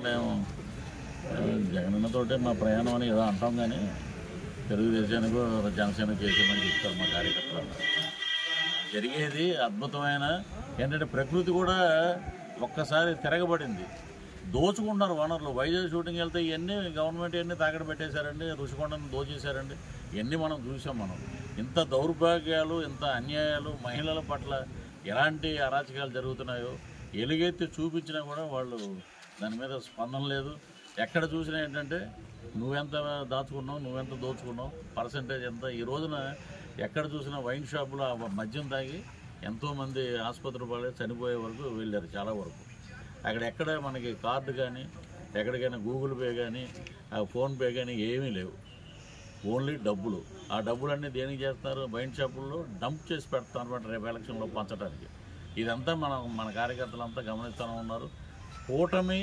మేము జగనన్నతోటే మా ప్రయాణం అని ఏదో అంటాం, కానీ తెలుగుదేశానికి జనసేన చేసామని చెప్తారు మా కార్యకర్తలు. జరిగేది అద్భుతమైన ఏంటంటే ప్రకృతి కూడా ఒక్కసారి తిరగబడింది. దోచుకుంటున్నారు వనరులు. వైజాగ్ షూటింగ్ వెళ్తే ఇవన్నీ గవర్నమెంట్ ఇవన్నీ తాకడ పెట్టేశారండి, ఋషికొండను దోచేశారండి. ఇవన్నీ మనం చూసాం. ఇంత దౌర్భాగ్యాలు, ఇంత అన్యాయాలు, మహిళల పట్ల ఎలాంటి అరాచకాలు జరుగుతున్నాయో ఎలుగెత్తి చూపించినా కూడా వాళ్ళు దాని మీద స్పందన లేదు. ఎక్కడ చూసినా ఏంటంటే నువ్వెంత దాచుకున్నావు, నువ్వెంత దోచుకున్నావు, పర్సంటేజ్ ఎంత. ఈ రోజున ఎక్కడ చూసినా వైన్ షాపులో మద్యం తాగి ఎంతోమంది ఆసుపత్రి పాలే చనిపోయే వరకు వెళ్ళారు. చాలా వరకు ఎక్కడ మనకి కార్డు కానీ ఎక్కడికైనా గూగుల్ పే కానీ ఫోన్పే కానీ ఏమీ లేవు. ఓన్లీ డబ్బులు. ఆ డబ్బులన్నీ దేనికి చేస్తారు? వైన్ షాపుల్లో డంప్ చేసి పెడతారు అనమాట, రేపు ఎలక్షన్లో పంచడానికి. ఇదంతా మన కార్యకర్తలంతా గమనిస్తూ ఉన్నారు. కూటమి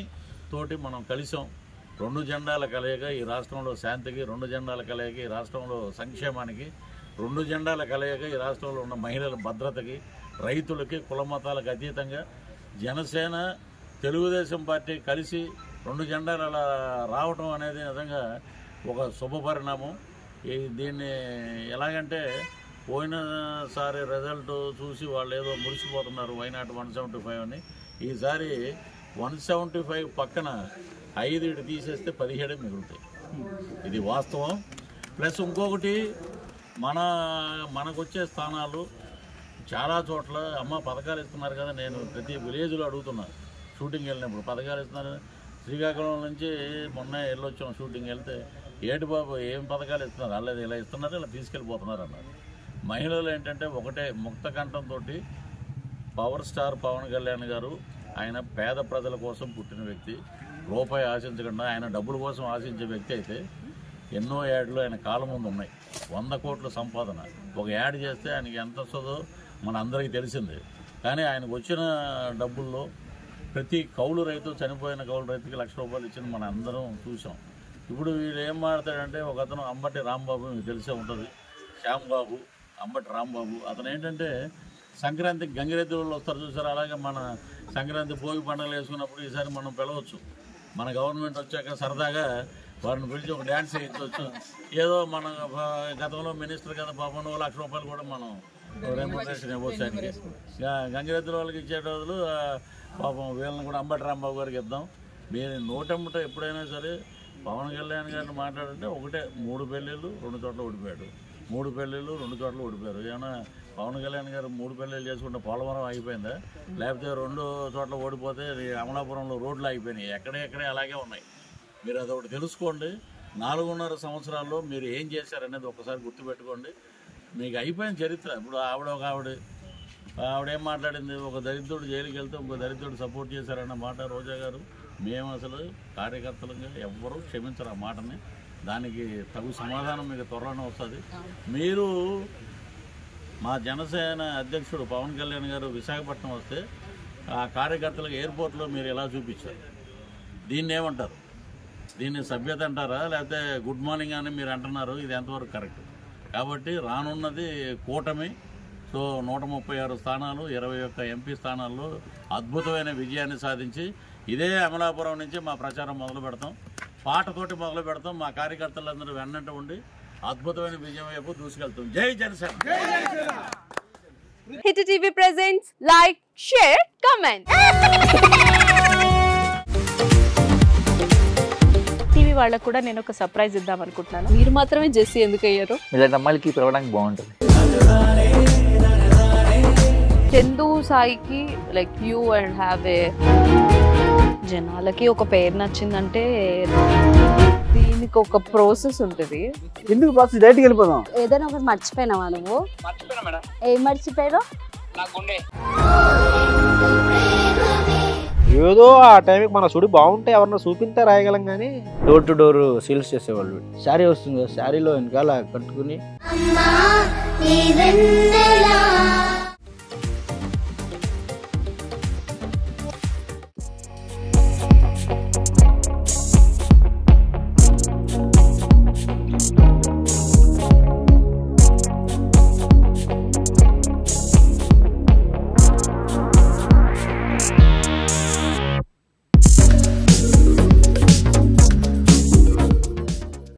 తోటి మనం కలిసాం. 2 జెండాల కలయిక ఈ రాష్ట్రంలో శాంతికి, 2 జెండాల కలయిక ఈ రాష్ట్రంలో సంక్షేమానికి, 2 జెండాల కలయిక ఈ రాష్ట్రంలో ఉన్న మహిళల భద్రతకి, రైతులకి, కుల మతాలకు అతీతంగా జనసేన తెలుగుదేశం పార్టీ కలిసి 2 జెండాలు అలా రావటం అనేది నిజంగా ఒక శుభ పరిణామం. దీన్ని ఎలాగంటే పోయినసారి రిజల్ట్ చూసి వాళ్ళు ఏదో మురిసిపోతున్నారు, వైనాట్ 175 అని. ఈసారి 175 పక్కన 5 తీసేస్తే 17 మిగులుతాయి. ఇది వాస్తవం. ప్లస్ ఇంకొకటి, మనకొచ్చే స్థానాలు చాలా చోట్ల అమ్మ పథకాలు ఇస్తున్నారు కదా. నేను ప్రతి విలేజ్లో అడుగుతున్నా, షూటింగ్ వెళ్ళినప్పుడు పథకాలు ఇస్తున్నారు. శ్రీకాకుళం నుంచి మొన్న వెళ్ళొచ్చాం షూటింగ్ వెళ్తే, ఏటి బాబు ఏం పథకాలు ఇస్తున్నారు, అలాగే ఇలా ఇస్తున్నారు, ఇలా తీసుకెళ్ళిపోతున్నారు అన్నారు. మహిళలు ఏంటంటే ఒకటే ముక్త కంఠంతో పవర్ స్టార్ పవన్ కళ్యాణ్ గారు, ఆయన పేద ప్రజల కోసం పుట్టిన వ్యక్తి, రూపాయి ఆశించకుండా ఆయన డబ్బుల కోసం ఆశించే వ్యక్తి అయితే ఎన్నో యాడ్లు ఆయన కాలం ముందు ఉన్నాయి. 100 కోట్ల సంపాదన. ఒక యాడ్ చేస్తే ఆయనకి ఎంత వస్తుందో మన అందరికీ తెలిసింది. కానీ ఆయనకు వచ్చిన డబ్బుల్లో ప్రతి కౌలు రైతు, చనిపోయిన కౌలు రైతుకి ₹1,00,000 ఇచ్చింది మన అందరం చూసాం. ఇప్పుడు వీళ్ళు ఏం మాట్లాడాడంటే, ఒక అతను అంబటి రాంబాబు, మీకు తెలిసే ఉంటుంది, శ్యాంబాబు, అంబటి రాంబాబు. అతను ఏంటంటే సంక్రాంతికి గంగిరెద్దు వాళ్ళు వస్తారు చూసారు, అలాగే మన సంక్రాంతి భోగి పండుగలు వేసుకున్నప్పుడు ఈసారి మనం పిలవచ్చు. మన గవర్నమెంట్ వచ్చాక సరదాగా వారిని పిలిచి ఒక డ్యాన్స్ వేయించవచ్చు. ఏదో మన గతంలో మినిస్టర్ కదా పాపం, ₹1,00,000 కూడా మనం రెమ్యునరేషన్ ఇవ్వచ్చు ఆయనకి. గంగిరెద్దుల వాళ్ళకి ఇచ్చే రోజులు పాపం వీళ్ళని కూడా అంబటి రాంబాబు గారికి ఇద్దాం. మీరు నోటమ్మట ఎప్పుడైనా సరే పవన్ కళ్యాణ్ గారిని మాట్లాడంటే ఒకటే, 3 పెళ్ళిళ్ళు 2 చోట్ల ఓడిపోయాడు, 3 పెళ్ళిళ్ళు 2 చోట్ల ఓడిపోయారు. ఏమైనా పవన్ కళ్యాణ్ గారు 3 పెళ్ళిళ్ళు చేసుకుంటే పోలవరం అయిపోయిందా? లేకపోతే 2 చోట్ల ఓడిపోతే అమలాపురంలో రోడ్లు అయిపోయినాయి. ఎక్కడే అలాగే ఉన్నాయి. మీరు అదొకటి తెలుసుకోండి. 4.5 సంవత్సరాల్లో మీరు ఏం చేశారనేది ఒకసారి గుర్తుపెట్టుకోండి. మీకు అయిపోయిన చరిత్ర. ఇప్పుడు ఆవిడేం మాట్లాడింది, ఒక దరిద్రుడు జైలుకి వెళ్తే ఇంకో దరిద్రుడు సపోర్ట్ చేశారన్న మాట రోజా గారు. మేము అసలు కార్యకర్తలుగా ఎవ్వరూ క్షమించరు ఆ మాటని. దానికి తగు సమాధానం మీకు త్వరలోనే వస్తుంది. మీరు మా జనసేన అధ్యక్షుడు పవన్ కళ్యాణ్ గారు విశాఖపట్నం వస్తే ఆ కార్యకర్తలకు ఎయిర్పోర్ట్లో మీరు ఎలా చూపించారు? దీన్ని ఏమంటారు? దీన్ని సభ్యత అంటారా, లేకపోతే గుడ్ మార్నింగ్ అని మీరు అంటున్నారు? ఇది ఎంతవరకు కరెక్ట్? కాబట్టి రానున్నది కూటమి. సో 136 స్థానాలు, 21 ఎంపీ స్థానాల్లో అద్భుతమైన విజయాన్ని సాధించి ఇదే అమలాపురం నుంచి మా ప్రచారం మొదలు పెడతాం. పాటతోటి మొదలు పెడతాం. మా కార్యకర్తలందరూ వెన్నంట ఉండి అద్భుతమైన విజయం వైపు దూసుకెళ్తాం. జై Janasena. Hit TV presents like, share, comment. TV వాళ్ళకు కూడా నేను ఒక సర్ప్రైజ్ ఇద్దాం అనుకుంటున్నాను. మీరు మాత్రమే జెస్సీ ఎందుకు అయ్యారు? ఇలాంటి అమ్మాయిలకి పిలవడానికి బాగుంటుంది. చందు సాయికి like you and have a, జనాలకి ఒక పేరు నచ్చిందంటే దీనికి ఒక ప్రాసెస్ ఉంటుంది. ఎందుకు ప్రాసెస్? డైరెక్ట్‌గా వెళ్ళిపోదాం. ఏదైనా ఒకటి మర్చిపోయినావా నువ్వు? మర్చిపోయినా మేడం. ఏం మర్చిపోయావు? నా గుండె. ఏదో ఆ టైంకి మన సుడి బాగుంటే ఎవరన్నా చూపిస్తే రాయగలం, కానీ డోర్ టు డోర్ సేల్స్ చేసేవాళ్ళు. శారీ వస్తుంది, శారీలో వెనకాల కట్టుకుని